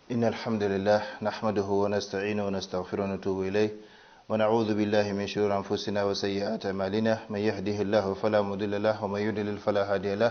إن الحمد لله نحمده ونستعينه ونستغفره ونتوب إليه ونعوذ بالله من شرور أنفسنا وسيئات أعمالنا من يهده الله فلا مضل له ومن يضلل فلا هادي له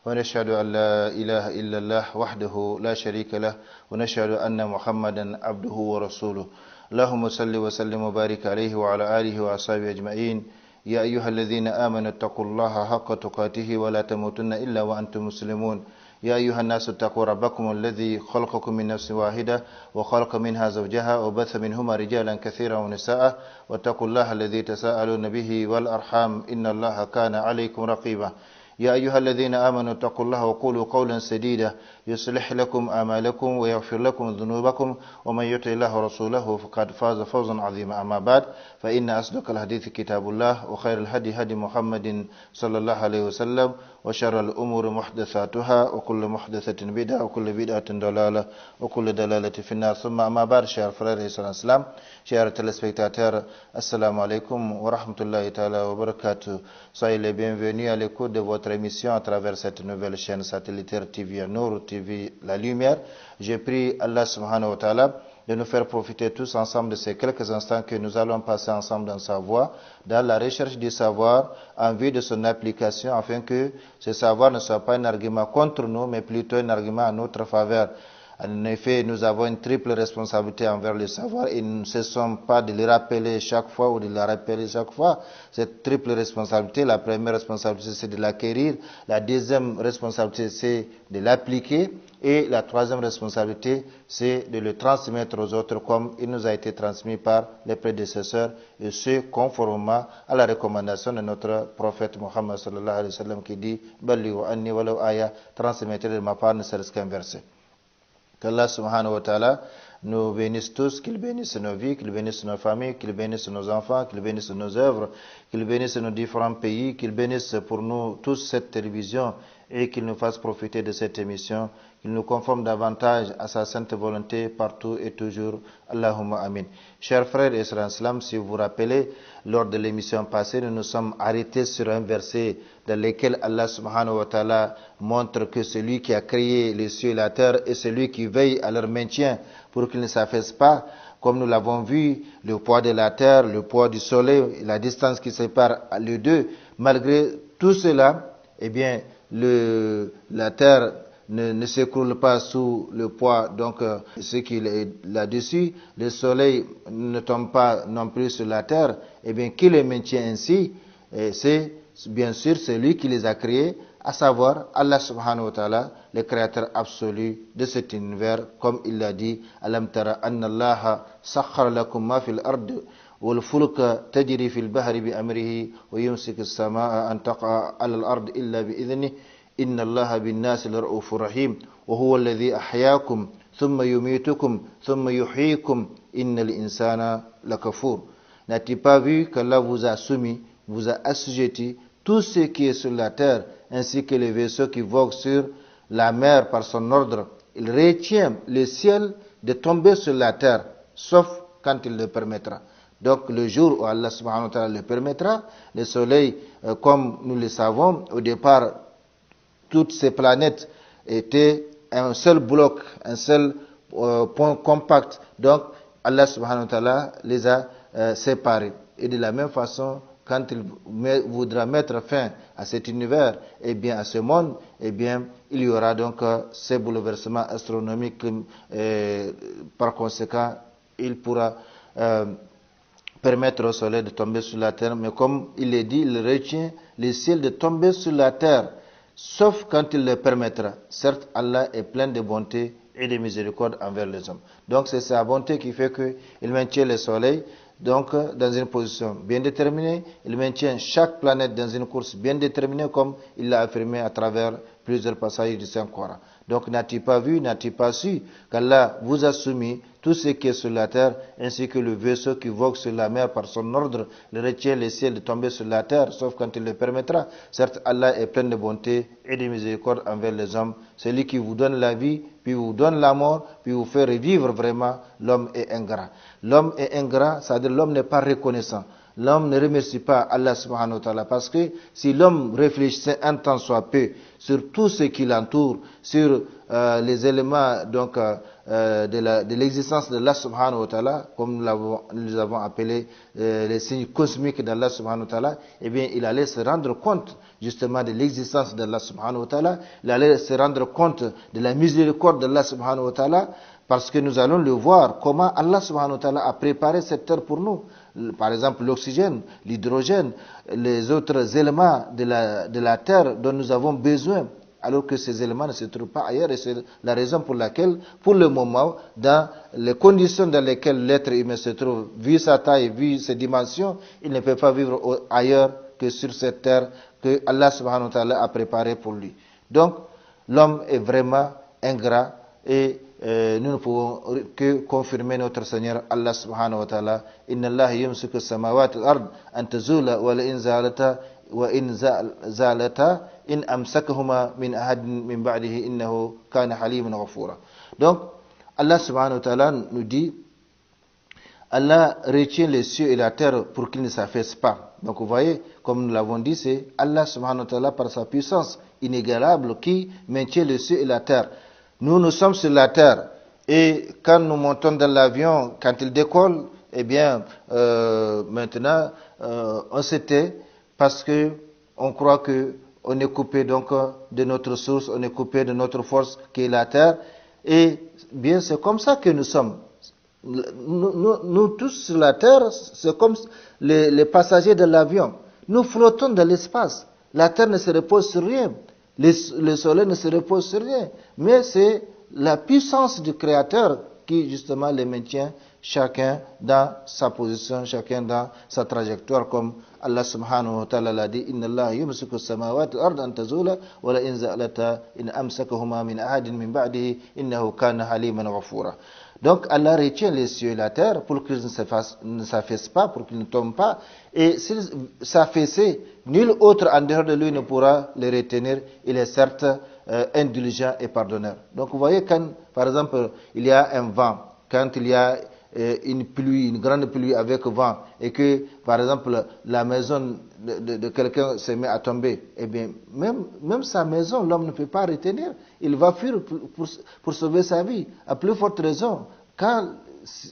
ونشهد أن لا إله إلا الله وحده لا شريك له ونشهد أن محمدا عبده ورسوله اللهم صل وسلم وبارك عليه وعلى آله وأصحابه أجمعين يا أيها الذين آمنوا اتقوا الله حق تقاته ولا تموتن إلا وأنتم مسلمون يا أيها الناس اتقوا ربكم الذي خلقكم من نفس واحدة وخلق منها زوجها وبث منهما رجالا كثيرا ونساء واتقوا الله الذي تساءلون به والأرحام إن الله كان عليكم رقيبا يا أيها الذين آمنوا اتقوا الله وقولوا قولا سديدا يصلح لكم أعمالكم ويغفر لكم ذنوبكم ومن يطع الله ورسوله فقد فاز فوزا عظيما أما بعد فإن أصدق الحديث كتاب الله وخير الهدي هدي محمد صلى الله عليه وسلم وشر الأمور محدثاتها وكل محدثة بدعة وكل بدعة ضلالة وكل ضلالة في النار ثم أما بعد chers frères et sœurs en islam chers téléspectateurs assalamu alaikum wa rahmatullahi ta'ala wa barakatuh soyez les bienvenus à l'écoute de votre émission à travers cette nouvelle chaîne satellitaire TV Nour TV La Lumière. Je prie Allah subhanahu wa ta'ala de nous faire profiter tous ensemble de ces quelques instants que nous allons passer ensemble dans sa voie, dans la recherche du savoir, en vue de son application, afin que ce savoir ne soit pas un argument contre nous, mais plutôt un argument en notre faveur. En effet, nous avons une triple responsabilité envers le savoir et nous ne cessons pas de le rappeler chaque fois ou de la rappeler chaque fois. Cette triple responsabilité, la première responsabilité c'est de l'acquérir, la deuxième responsabilité c'est de l'appliquer et la troisième responsabilité c'est de le transmettre aux autres comme il nous a été transmis par les prédécesseurs et ce conformément à la recommandation de notre prophète Muhammad sallallahu alayhi wa sallam qui dit « Ballighu anni walau aya » transmettez de ma part ne serait-ce qu'un verset. Qu'Allah subhanahu wa ta'ala nous bénisse tous, qu'il bénisse nos vies, qu'il bénisse nos familles, qu'il bénisse nos enfants, qu'il bénisse nos œuvres, qu'il bénisse nos différents pays, qu'il bénisse pour nous tous cette télévision et qu'il nous fasse profiter de cette émission, qu'il nous conforme davantage à sa sainte volonté partout et toujours. Allahumma amin. Chers frères et sœurs en islam, si vous vous rappelez, lors de l'émission passée, nous nous sommes arrêtés sur un verset dans lequel Allah subhanahu wa ta'ala montre que celui qui a créé les cieux et la terre est celui qui veille à leur maintien pour qu'ils ne s'affaissent pas. Comme nous l'avons vu, le poids de la terre, le poids du soleil, la distance qui sépare les deux, malgré tout cela, eh bien, la terre ne s'écroule pas sous le poids, donc ce qui est là-dessus, le soleil ne tombe pas non plus sur la terre, eh bien, qui les maintient ainsi, c'est bien sûr celui qui les a créés, à savoir Allah subhanahu wa ta'ala, le créateur absolu de cet univers, comme il l'a dit, Alam tara anna allaha sakhkhara lakum ma fil ard wal fulka tajri fil bahri bi amrihi wa yumsiku as-samaa an taqa 'ala al-ard illa bi idhnihi inna allaha bin nasi laraufur rahim wa huwa alladhi ahyaakum thumma yumitukum thumma yuhyikum innal insana lakafur. N'as-tu pas vu qu'Allah vous a soumis, vous a assujetti tout ce qui est sur la terre ainsi que les vaisseaux qui voguent sur la mer par son ordre? Il retient le ciel de tomber sur la terre, sauf quand il le permettra. Donc le jour où Allah subhanahu wa ta'ala le permettra, le soleil, comme nous le savons, au départ, toutes ces planètes étaient un seul bloc, un seul point compact. Donc Allah subhanahu wa ta'ala les a séparés. Et de la même façon, quand il voudra mettre fin à cet univers, et bien à ce monde, et bien il y aura donc ces bouleversements astronomiques. Par conséquent, il pourra permettre au soleil de tomber sur la terre, mais comme il est dit, il retient le ciel de tomber sur la terre, sauf quand il le permettra. Certes, Allah est plein de bonté et de miséricorde envers les hommes. Donc c'est sa bonté qui fait qu'il maintient le soleil donc dans une position bien déterminée, il maintient chaque planète dans une course bien déterminée comme il l'a affirmé à travers plusieurs passages du Saint-Coran. Donc n'as-tu pas vu, n'as-tu pas su qu'Allah vous a soumis tout ce qui est sur la terre ainsi que le vaisseau qui vogue sur la mer par son ordre, il retient le ciel de tomber sur la terre sauf quand il le permettra. Certes, Allah est plein de bonté et de miséricorde envers les hommes. C'est lui qui vous donne la vie, puis vous donne la mort, puis vous fait revivre vraiment. L'homme est ingrat. L'homme est ingrat, c'est-à-dire l'homme n'est pas reconnaissant. L'homme ne remercie pas Allah subhanahu wa ta'ala parce que si l'homme réfléchissait un temps soit peu sur tout ce qui l'entoure, sur les éléments donc de l'existence d'Allah subhanahu wa ta'ala, comme nous avons appelé les signes cosmiques d'Allah subhanahu wa ta'ala, eh bien il allait se rendre compte justement de l'existence d'Allah subhanahu wa ta'ala, il allait se rendre compte de la miséricorde d'Allah subhanahu wa ta'ala, parce que nous allons le voir comment Allah subhanahu wa ta'ala a préparé cette terre pour nous. Par exemple l'oxygène, l'hydrogène, les autres éléments de la terre dont nous avons besoin, alors que ces éléments ne se trouvent pas ailleurs, et c'est la raison pour laquelle, pour le moment, dans les conditions dans lesquelles l'être humain se trouve, vu sa taille, vu ses dimensions, il ne peut pas vivre ailleurs que sur cette terre que Allah subhanahu wa ta'ala a préparée pour lui. Donc, l'homme est vraiment ingrat, et nous ne pouvons que confirmer notre Seigneur Allah subhanahu wa ta'ala. Inna Allah yumsiku samawati al-ard an tazula wa la in zalata wa in zalata in amsakahuma min ahadin min ba'dihi innahu kana haliman ghafura. Donc Allah subhanahu wa ta'ala nous dit, Allah retient les cieux et la terre pour qu'ils ne s'affaissent pas. Donc vous voyez, comme nous l'avons dit, c'est Allah subhanahu wa ta'ala par sa puissance inégalable qui maintient les cieux et la terre. Nous sommes sur la terre, et quand nous montons dans l'avion, quand il décolle, eh bien, maintenant, on se tait parce que on croit que on est coupé donc de notre source, on est coupé de notre force qui est la terre, et bien c'est comme ça que nous sommes. Nous tous sur la terre, c'est comme les passagers de l'avion. Nous flottons dans l'espace. La terre ne se repose sur rien. Le soleil ne se repose sur rien, mais c'est la puissance du Créateur qui justement les maintient chacun dans sa position, chacun dans sa trajectoire, comme Allah subhanahu wa ta'ala l'a dit, Inna Allah yumsiku samawati al-ard an tazula wa la in zalata in amsakahuma min ahadin min ba'dihi innahu kana haliman ghafura. Donc Allah retient les cieux et la terre pour qu'ils ne s'affaissent pas, pour qu'ils ne tombent pas. Et s'ils s'affaissaient, nul autre en dehors de lui ne pourra les retenir. Il est certes indulgent et pardonneur. Donc vous voyez, quand par exemple il y a un vent, quand il y a une pluie, une grande pluie avec vent, et que par exemple la maison de quelqu'un se met à tomber, eh bien même sa maison, l'homme ne peut pas retenir. Il va fuir pour sauver sa vie. À plus forte raison, quand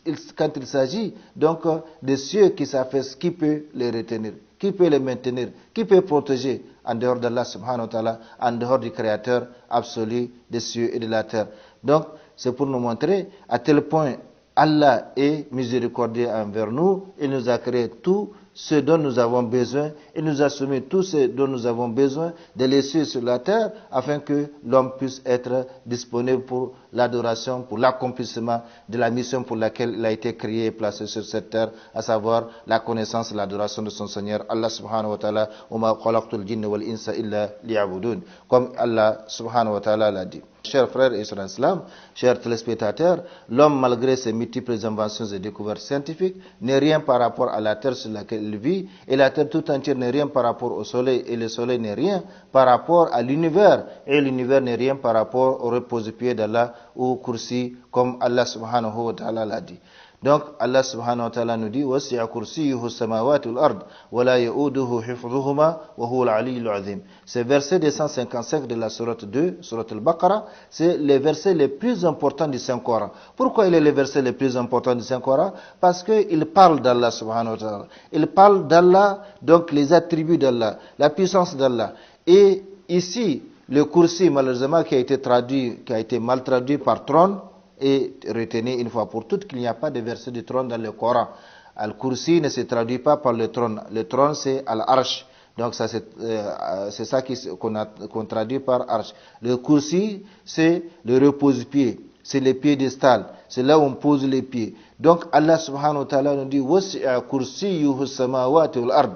il s'agit donc des cieux qui s'affaissent, qui peut les retenir, qui peut les maintenir, qui peut protéger en dehors d'Allah subhanahu wa ta'ala, en dehors du Créateur absolu des cieux et de la terre. Donc c'est pour nous montrer à tel point Allah est miséricordieux envers nous. Il nous a créé tout ce dont nous avons besoin. Il nous a soumis tout ce dont nous avons besoin de les cieux sur la terre, afin que l'homme puisse être disponible pour l'adoration, pour l'accomplissement de la mission pour laquelle il a été créé et placé sur cette terre, à savoir la connaissance et l'adoration de son Seigneur Allah subhanahu wa ta'ala. وَمَا خَلَقْتُ الْجِنَّ وَالْإِنسَ إِلَّا لِيَعْبُدُونَ, comme Allah subhanahu wa ta'ala l'a dit. Chers frères et sœurs en islam, chers téléspectateurs, l'homme, malgré ses multiples inventions et découvertes scientifiques, n'est rien par rapport à la terre sur laquelle il vit, et la terre tout entière n'est rien par rapport au soleil, et le soleil n'est rien par rapport à l'univers, et l'univers n'est rien par rapport au repose-pied d'Allah ou kursi, comme Allah subhanahu wa ta'ala l'a dit. Donc Allah subhanahu wa ta'ala nous dit, وَسِعَ كُرْسِيُّهُ السَّمَاوَاتِ وَالْأَرْضِ وَلَا يَؤُودُهُ حِفْظُهُمَا وَهُوَ الْعَلِيُّ الْعَظِيمُ. C'est verset 255 de la sourate 2, sourate al-Baqarah, c'est les versets les plus importants du Saint-Coran. Pourquoi il est le verset le plus important du Saint-Coran? Parce qu'il parle d'Allah subhanahu wa ta'ala. Il parle d'Allah, donc les attributs d'Allah, la puissance d'Allah. Et ici, le kursi, malheureusement, qui a été mal traduit par trône, et retenez une fois pour toutes qu'il n'y a pas de verset du trône dans le Coran. Al-Kursi ne se traduit pas par le trône. Le trône, c'est Al-Arsh. Donc ça, c'est ça qu'on traduit par Arsh. Le Kursi, c'est le repose-pied. C'est le piédestal. C'est là où on pose les pieds. Donc Allah subhanahu wa ta'ala nous dit وَسِعَ كُرْسِيُّهُ السَّمَاوَاتِ وَالْأَرْضِ.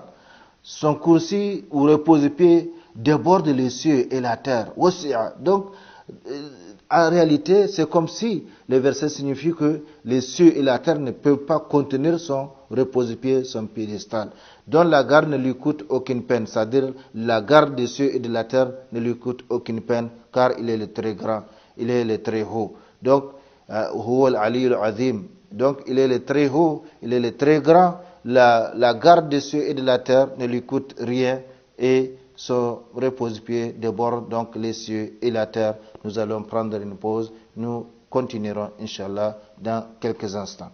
Son kursi ou repose-pied déborde les cieux et la terre. Donc en réalité, c'est comme si le verset signifie que les cieux et la terre ne peuvent pas contenir son repose-pied, son piédestal. Donc la garde ne lui coûte aucune peine. C'est-à-dire la garde des cieux et de la terre ne lui coûte aucune peine, car il est le très grand, il est le très haut. Donc, huwa al-ali al-azim. Donc il est le très haut, il est le très grand. La garde des cieux et de la terre ne lui coûte rien, et son repose-pied déborde donc les cieux et la terre. Nous allons prendre une pause. Nous continuerons, Inch'Allah, dans quelques instants.